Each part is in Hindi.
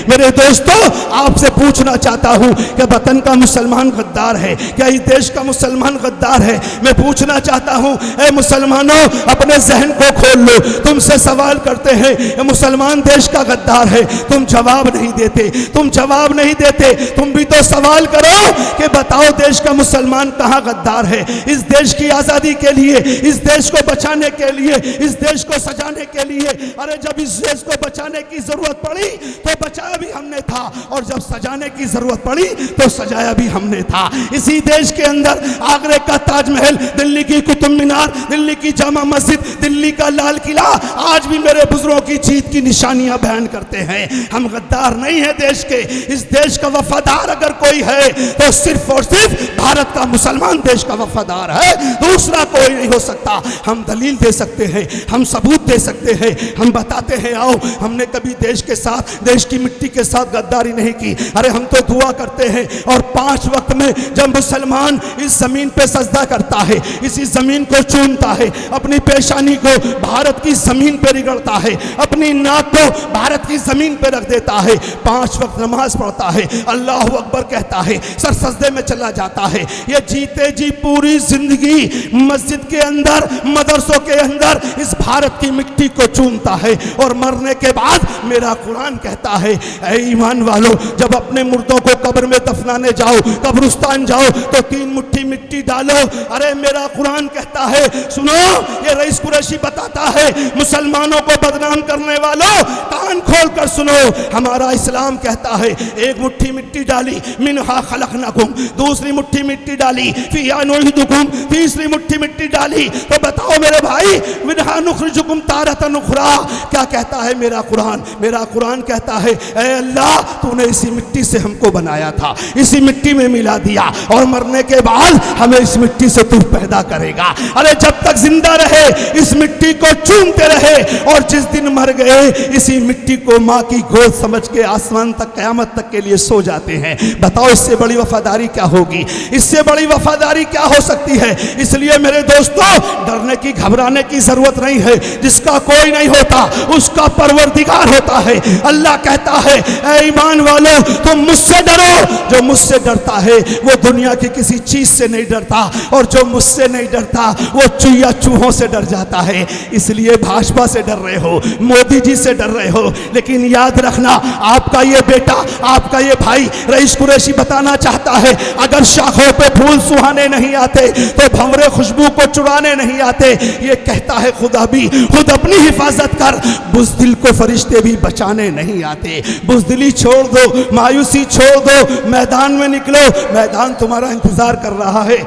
मेरे दोस्तों, आपसे पूछना चाहता हूं कि वतन का मुसलमान गद्दार है क्या? इस देश का मुसलमान गद्दार है? मैं पूछना चाहता हूं, ए मुसलमानों, अपने जहन को खोल लो। तुमसे सवाल करते हैं, मुसलमान देश का गद्दार है, तुम जवाब नहीं देते, तुम जवाब नहीं देते। तुम भी तो सवाल करो कि बताओ देश का मुसलमान कहां गद्दार है? इस देश की आजादी के लिए, इस देश को बचाने के लिए, इस देश को सजाने के लिए, अरे जब इस देश को बचाने की जरूरत पड़ी तो बचाया भी हमने था, और जब सजाने की जरूरत पड़ी तो सजाया भी हमने था। इसी देश के अंदर आगरे का ताजमहल, दिल्ली की कुतुब मीनार, दिल्ली की जामा मस्जिद, दिल्ली का लाल किला आज भी मेरे बुजुर्गों की जीत की निशानियां बयान करते हैं। हम गद्दार नहीं है देश के। इस देश का वफादार अगर कोई है तो सिर्फ और सिर्फ भारत का मुसलमान देश का वफादार है, दूसरा कोई नहीं हो सकता। हम दलील दे सकते हैं, हम सबूत दे सकते हैं, हम बताते हैं, आओ हमने कभी देश के साथ, देश की मिट्टी के साथ गद्दारी नहीं की। अरे हम तो दुआ करते हैं, और 5 वक्त में जब मुसलमान इस जमीन पे सजदा करता है, इसी जमीन को चूमता है, अपनी पेशानी को भारत की जमीन पे रिगड़ता है, अपनी नाक को भारत की जमीन पे रख देता है, 5 वक्त नमाज पढ़ता है, अल्लाह अकबर कहता है, सर सजदे में चला जाता है, ये जीते जी पूरी जिंदगी मस्जिद के अंदर, मदरसों के अंदर इस भारत की मिट्टी को चूमता है, और मरने के बाद मेरा कुरान कहता है, ऐ ईमान वालों, जब अपने मुर्दों को कब्र में दफनाने जाओ, कब्रिस्तान जाओ, तो 3 मुट्ठी मिट्टी डालो। अरे मेरा कुरान कहता है, सुनो, ये रईस कुरैशी बताता है, मुसलमानों को बदनाम करने वालों कान खोल कर सुनो, हमारा इस्लाम कहता है, 1 मुट्ठी मिट्टी डाली, मिनहा खलकनाकुम, दूसरी मुट्ठी मिट्टी डाली, फिया नुईदुकुम, तीसरी मुट्ठी मिट्टी डाली, तो बताओ मेरे भाई, मिनहा नुखरिजुकुम तारतन उखरा, क्या कहता है मेरा कुरान? मेरा कुरान कहता है, ऐ अल्लाह, तूने इसी मिट्टी से हमको बनाया था, इसी मिट्टी में मिला दिया, और मरने के बाद हमें इस मिट्टी से तू पैदा करेगा। अरे जब तक जिंदा रहे इस मिट्टी को चूमते रहे, और जिस दिन मर गए इसी मिट्टी को माँ की गोद समझ के आसमान तक, कयामत तक के लिए सो जाते हैं। बताओ इससे बड़ी वफादारी क्या होगी? इससे बड़ी वफादारी क्या हो सकती है? इसलिए मेरे दोस्तों, डरने की, घबराने की जरूरत नहीं है। जिसका कोई नहीं होता उसका परवरदिगार होता है। अल्लाह कहता है, ऐ ईमान वालों, तुम मुझसे डरो। जो मुझसे डरता है वो दुनिया की किसी चीज से नहीं डरता, और जो मुझसे नहीं डरता वो चूया चूहों से डर जाता है। इसलिए भाजपा से डर रहे हो, मोदी जी से डर रहे हो, लेकिन याद रखना, आपका ये बेटा, आपका ये भाई रईस कुरैशी बताना चाहता है, अगर शाखों पे फूल सुहाने नहीं आते तो भंवरे खुशबू को चुराने नहीं आते। ये कहता है खुदा भी, खुद अपनी हिफाजत कर, बुज़दिल को फरिश्ते भी बचाने नहीं आते। बुज़दिली छोड़ दो, मायूसी छोड़ दो, मैदान में निकलो, मैदान तुम्हारा इंतजार कर रहा है।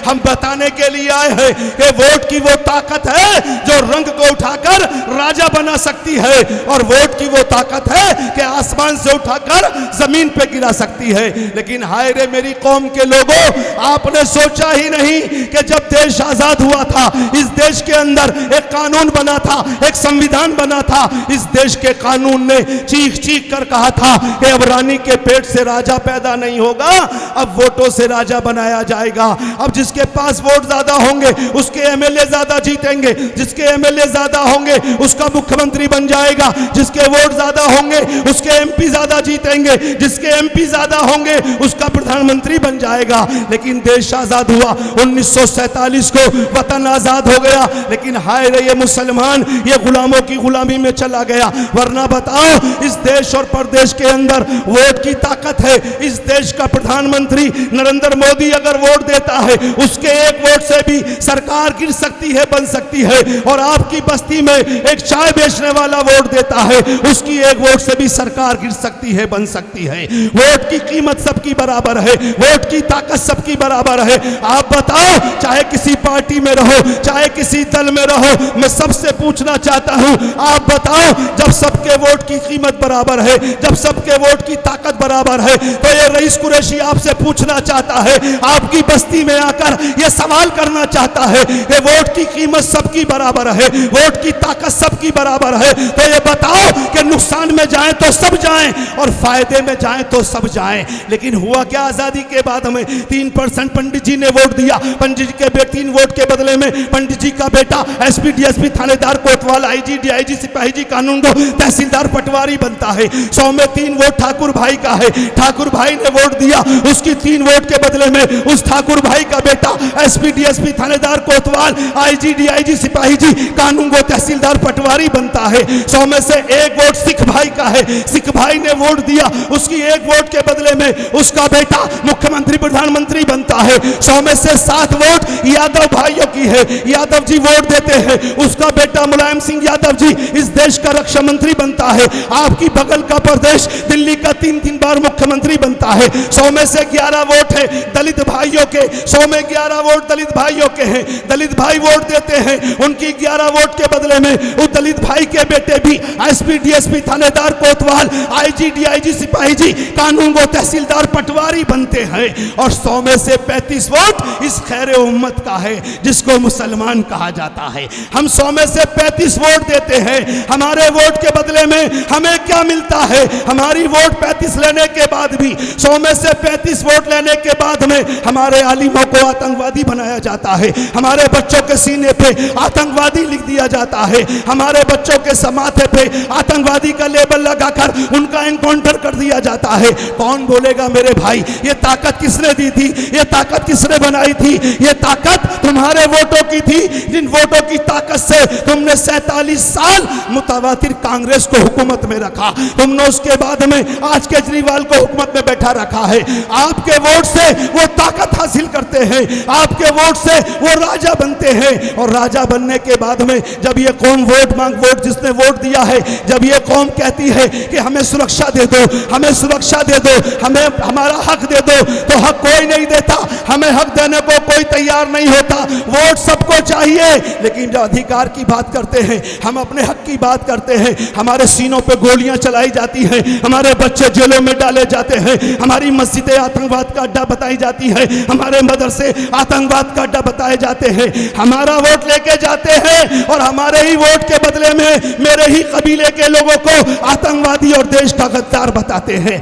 हम बताने के लिए आए हैं कि वोट की वो ताकत है जो रंग को उठाकर राजा बना सकती है, और वोट की वो ताकत है कि आसमान से उठाकर जमीन पे गिरा सकती है। लेकिन हाय रे मेरी कौम के लोगों, आपने सोचा ही नहीं कि जब देश आजाद हुआ था, इस देश के अंदर एक कानून बना था, एक संविधान बना था। इस देश के कानून ने चीख चीख कर कहा था कि अब रानी के पेट से राजा पैदा नहीं होगा, अब वोटों से राजा बनाया जाएगा। अब जिसके पास वोट ज्यादा होंगे उसके एमएलए ज्यादा जीतेंगे, जिसके एमएलए ज्यादा होंगे उसका मुख्यमंत्री बन जाएगा, जिसके वोट ज्यादा होंगे उसके एमपी ज्यादा जीतेंगे, जिसके एमपी ज्यादा होंगे उसका प्रधानमंत्री बन जाएगा। लेकिन देश आजाद हुआ 1947 को, वतन आजाद हो गया, लेकिन हाय रे ये मुसलमान, ये गुलामों की गुलामी में चला गया। वरना बताओ, इस देश और परदेश के अंदर वोट की ताकत है। इस देश का प्रधानमंत्री नरेंद्र मोदी अगर वोट देता है, उसके एक वोट से भी सरकार गिर सकती है, बन सकती है। और आपकी बस्ती में एक चाय बेचने वाला वोट देता है, उसकी एक वोट से भी सरकार गिर सकती है, बन सकती है। वोट की कीमत सबकी बराबर है, वोट की ताकत सबकी बराबर है। आप बताओ, चाहे किसी पार्टी में रहो, चाहे किसी दल में रहो, मैं सबसे पूछना चाहता हूं, आप बताओ, जब सबके वोट की कीमत बराबर है, जब सबके वोट की ताकत बराबर है, तो ये रईस कुरैशी आपसे पूछना चाहता है, आपकी बस्ती में आकर यह सवाल करना चाहता है कि वोट की कीमत सबकी बराबर है, वोट की ताकत सबकी बराबर है, तो ये बताओ कि नुकसान में जाएं तो सब जाएं और फायदे में जाएं तो सब जाएं। लेकिन हुआ क्या? आजादी के बाद हमें 3% पंडित जी ने वोट दिया, पंडित जी के 3 वोट के बदले में पंडित जी का बेटा एसपी डीएसपी थानेदार कोतवाल आईजी डीआईजी सिपाही जी कानूनगो तहसीलदार पटवारी बनता है। 100 में 3 वोट ठाकुर भाई का है, ठाकुर भाई ने वोट दिया, उसकी 3 वोट के बदले में उस ठाकुर भाई का बेटा एसपी डीएसपी थानेदार कोतवाल आईजी डीआईजी सिपाही जी कानूनगो तहसीलदार पटवारी बनता है। 100 में से 1 वोट सिख भाई का है, सिख भाई ने वोट दिया, उसकी 1 वोट के बदले में उसका बेटा मुख्यमंत्री प्रधानमंत्री बनता है। 100 में से 7 वोट यादव भाइयों की है, यादव जी वोट देते हैं, उसका बेटा मुलायम सिंह यादव जी इस देश का रक्षा मंत्री बनता है। आपकी बगल का प्रदेश दिल्ली का 3 बार मुख्यमंत्री बनता है। 100 में से 11 वोट है दलित भाइयों के, 100 में 11 वोट दलित भाइयों के हैं, दलित भाई वोट देते हैं, उनकी 11 वोट के बदले में उस दलित भाई के बेटे भी एसपी डीएसपी थानेदार कोतवाल आईजी डीआईजी सिपाही जी कानूनगो तहसीलदार पटवारी बनते हैं। और 100 में से 35 वोट इस खैर उम्मत का है जिसको मुसलमान कहा जाता है। हम 100 में से 35 वोट देते हैं, हमारे वोट के बदले में हमें क्या मिलता है? हमारी वोट 35 लेने के बाद भी 100 में से 35 वोट लेने के बाद में हमारे आलिमों को आतंकवादी बनाया जाता है, हमारे बच्चों के सीने पे आतंकवादी लिख दिया जाता है, हमारे बच्चों के माथे पे आतंकवादी का लेबल लगाकर उनका एनकाउंटर कर दिया जाता है। कौन बोलेगा मेरे भाई ये ताकत किसने दी थी, ये ताकत किसने बनाई थी? ये ताकत तुम्हारे वोटों की थी, जिन वोटों की ताकत से तुमने 47 साल मुतवातिर कांग्रेस को हुकूमत में रखा, तुमने उसके बाद में आज केजरीवाल को हुकूमत में बैठा रखा है। आपके वोट से वो ताकत हासिल करते हैं, आपके वोट से वो राजा बनते हैं। और राजा बनने के बाद में जब ये कौम वोट मांग वोट जिसने वोट दिया है, जब ये कौम कहती है कि हमें सुरक्षा दे दो, हमें सुरक्षा दे दो, हमें हमारा हक दे दो, तो हक कोई नहीं देता, हमें हक देने को कोई तैयार नहीं होता। वोट सबको चाहिए, लेकिन जब अधिकार की बात करते हैं, हम अपने हक की बात करते हैं, हमारे सीनों पे गोलियां चलाई जाती हैं, हमारे बच्चे जेलों में डाले जाते हैं, हमारी मस्जिदें आतंकवाद का अड्डा बताई जाती है, हमारे मदरसे आतंकवाद का अड्डा बताए जाते हैं। हमारा वोट लेके जाते हैं और हमारे ही वोट के बदले में मेरे ही कबीले के लोगों को आतंकवादी और देश का गद्दार बताते हैं।